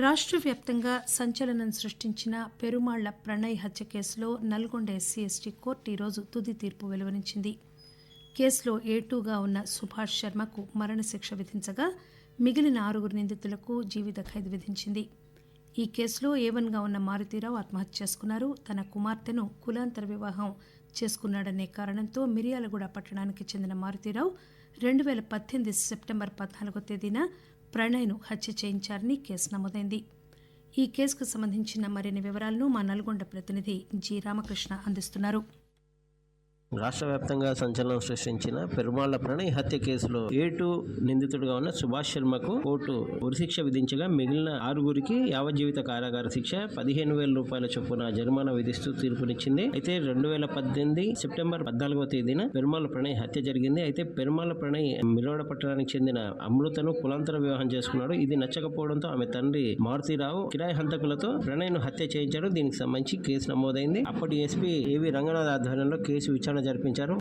రాష్ట్ర వ్యాప్తంగా సంచలనం సృష్టించిన పెరుమాళ్ల ప్రణయ్ హత్య కేసులో నల్గొండ ఎస్సీ కోర్టు ఈరోజు తుది తీర్పు వెలువరించింది. కేసులో A2గా ఉన్న సుభాష్ శర్మకు మరణశిక్ష విధించగా మిగిలిన 6 నిందితులకు జీవిత ఖైదు విధించింది. ఈ కేసులో A1గా ఉన్న మారుతీరావు ఆత్మహత్య చేసుకున్నారు. తన కుమార్తెను కులాంతర వివాహం చేసుకున్నాడనే కారణంతో మిర్యాలగూడ పట్టణానికి చెందిన మారుతీరావు 2018 సెప్టెంబర్ 14వ తేదీన ప్రణయ్ను హత్య చేయించారని కేసు నమోదైంది. ఈ కేసుకు సంబంధించిన మరిన్ని వివరాలను మా నల్గొండ ప్రతినిధి జి. రామకృష్ణ అందిస్తున్నారు. రాష్ట్ర వ్యాప్తంగా సంచలనం సృష్టించిన పెరుమాళ్ల ప్రణయ్ హత్య కేసులో A2 నిందితుడిగా ఉన్న సుభాష్ శర్మకు కోర్టు ఉరిశిక్ష విధించగా మిగిలిన 6గురికి యావజ్జీవిత కారాగార శిక్ష 15,000 రూపాయల చొప్పున జరిమానా విధిస్తూ తీర్పునిచ్చింది. అయితే 2018 సెప్టెంబర్ 14వ తేదీన పెరుమాళ్ల ప్రణయ్ హత్య జరిగింది. అయితే పెరుమాళ్ల ప్రణయ్ మిర్యాలగూడ పట్టణానికి చెందిన అమృతను కులాంతర వివాహం చేసుకున్నాడు. ఇది నచ్చకపోవడంతో ఆమె తండ్రి మారుతీరావు కిరాయి హంతకులతో ప్రణయ్ను హత్య చేయించాడు. దీనికి సంబంధించి కేసు నమోదైంది. అప్పటి ఎస్పీ ఏవి రంగనాథ్ ఆధ్వర్యంలో కేసు విచారణ జరిపించారు.